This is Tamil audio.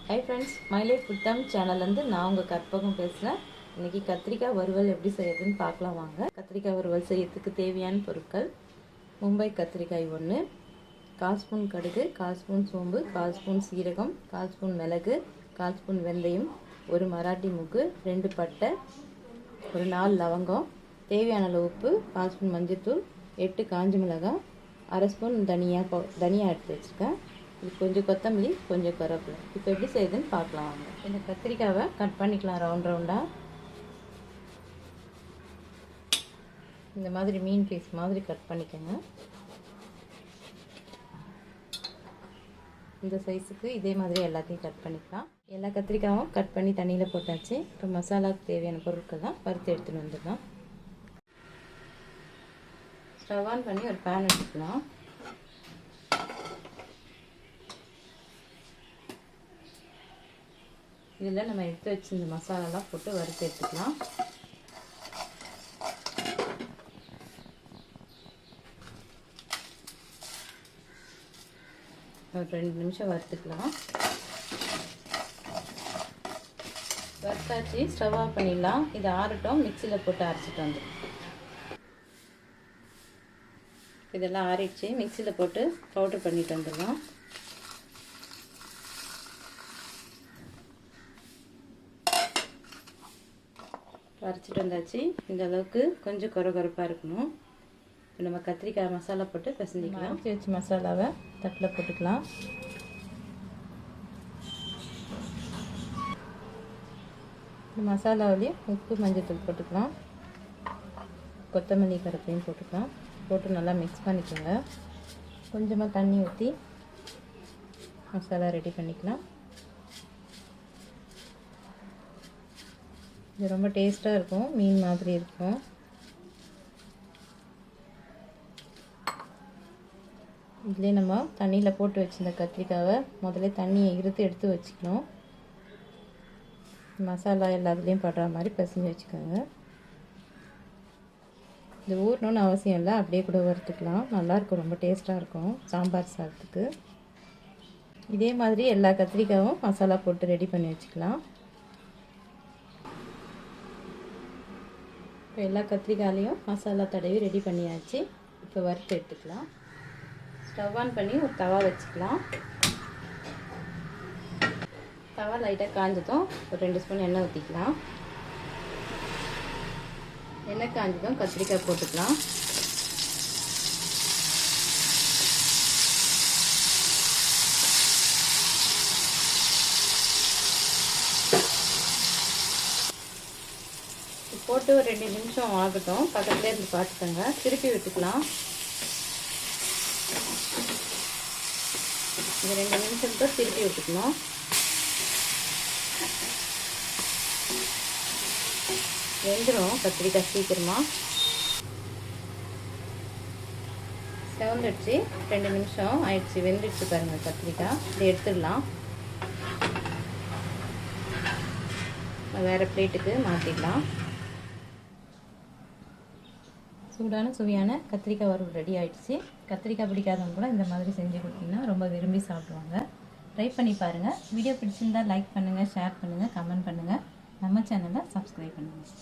Hi friends, my life food time channel வந்து நான் உங்க கற்பகம் பேசுறேன். இன்னைக்கு கத்திரிக்காய் வறுவல் எப்படி செய்யறதுன்னு பார்க்கலாம் வாங்க. கத்திரிக்காய் வறுவல் செய்யறதுக்கு தேவையான பொருட்கள்: மும்பை கத்திரிக்காய் 1, 1/4 ஸ்பூன் கடுகு, 1/4 ஸ்பூன் சோம்பு, 1/4 ஸ்பூன் சீரகம், 1/4 ஸ்பூன் மிளகு, 1/4 ஸ்பூன் வெந்தயம், ஒரு மராட்டி முக்கு, 2 பட்டை, ஒரு 4 லவங்கம், தேவையான அளவு உப்பு, 1/4 ஸ்பூன் மஞ்சள்தூள், 8 காஞ்ச மிளகாய், 1/2 ஸ்பூன் தனியா எடுத்து வச்சிருக்கேன். இது கொஞ்சம் கொத்தமல்லி, கொஞ்சம் கருவேப்பிலை. இப்போ எப்படி செய்யுதுன்னு பார்க்கலாம் வாங்க. இந்த கத்திரிக்காவை கட் பண்ணிக்கலாம் ரவுண்டாக. இந்த மாதிரி மீன் பீஸ் மாதிரி கட் பண்ணிக்கோங்க. இந்த சைஸுக்கு இதே மாதிரி எல்லாத்தையும் கட் பண்ணிக்கலாம். எல்லா கத்திரிக்காயும் கட் பண்ணி தண்ணியில் போட்டாச்சு. இப்போ மசாலாவுக்கு தேவையான பொருட்கள்லாம் வறுத்து எடுத்துகிட்டு வந்துடலாம். ஸ்டவ் ஆன் பண்ணி ஒரு பேன் எடுத்துக்கலாம். இதில் நம்ம எடுத்து வச்சு இந்த மசாலாலாம் போட்டு வறுத்து எடுத்துக்கலாம். ஒரு 2 நிமிஷம் வறுத்துக்கலாம். வறுத்தாச்சு, ஸ்டவ் ஆஃப் பண்ணிடலாம். இது ஆறட்டும், மிக்சியில் போட்டு அரைச்சிட்டு வந்துடும். இதெல்லாம் ஆறிடுச்சு, மிக்சியில் போட்டு பவுடர் பண்ணிட்டு வந்துடலாம். அரைச்சிட்டு வந்தாச்சு. இந்த அளவுக்கு கொஞ்சம் கொரகொரப்பாக இருக்கணும். இப்போ நம்ம கத்திரிக்காய் மசாலா போட்டு பிசைஞ்சிக்கலாம். அரைச்சி வச்சு மசாலாவை தட்டில் போட்டுக்கலாம். இந்த மசாலாவிலேயே உப்பு, மஞ்சள்தூள் போட்டுக்கலாம். கொத்தமல்லி, கருவேப்பிலையும் போட்டுக்கலாம். போட்டு நல்லா மிக்ஸ் பண்ணிக்கோங்க. கொஞ்சமாக தண்ணி ஊற்றி மசாலா ரெடி பண்ணிக்கலாம். இது ரொம்ப டேஸ்ட்டாக இருக்கும், மீன் மாதிரி இருக்கும். இதுலேயே நம்ம தண்ணியில் போட்டு வச்சுருந்த கத்திரிக்காவை முதல்ல தண்ணியை எடுத்து வச்சுக்கணும். மசாலா எல்லாத்துலேயும் படுற மாதிரி பிசைஞ்சு வச்சுக்கோங்க. இது ஊறணும்னு அவசியம் இல்லை, அப்படியே கூட வறுத்துக்கலாம். நல்லாயிருக்கும், ரொம்ப டேஸ்ட்டாக இருக்கும் சாம்பார் சாதத்துக்கு. இதே மாதிரி எல்லா கத்திரிக்காயும் மசாலா போட்டு ரெடி பண்ணி வச்சுக்கலாம். இப்போ எல்லா கத்திரிக்காயிலையும் மசாலா தடவி ரெடி பண்ணியாச்சு. இப்போ வறுத்து எடுத்துக்கலாம். ஸ்டவ் ஆன் பண்ணி ஒரு தவா வச்சுக்கலாம். தவா லைட்டாக காஞ்சதும் ஒரு 2 ஸ்பூன் எண்ணெய் ஊற்றிக்கலாம். எண்ணெய் காஞ்சதும் கத்திரிக்காய் போட்டுக்கலாம். போட்டு ஒரு 2 நிமிஷம் ஆகட்டும். பக்கத்துலேயே இருந்து பார்த்துக்கோங்க. திருப்பி விட்டுக்கலாம். இந்த 2 நிமிஷத்துக்கு திருப்பி விட்டுக்கணும். வெந்துடும் கத்திரிக்காய் சீக்கிரமாக. செவந்துடுச்சு, 2 நிமிஷம் ஆயிடுச்சு, வெந்துடுச்சு பாருங்கள் கத்திரிக்காய். இதை எடுத்துடலாம். வேறு பிளேட்டுக்கு மாற்றிடலாம். சூடான சுவையான கத்திரிக்காய் வறுவல் ரெடி ஆகிடுச்சு. கத்திரிக்காய் பிடிக்காதவங்க கூட இந்த மாதிரி செஞ்சு கொடுத்தீங்கன்னா ரொம்ப விரும்பி சாப்பிடுவாங்க. ட்ரை பண்ணி பாருங்கள். வீடியோ பிடிச்சிருந்தால் லைக் பண்ணுங்கள், ஷேர் பண்ணுங்கள், கமெண்ட் பண்ணுங்கள். நம்ம சேனலை சப்ஸ்கிரைப் பண்ணுங்கள்.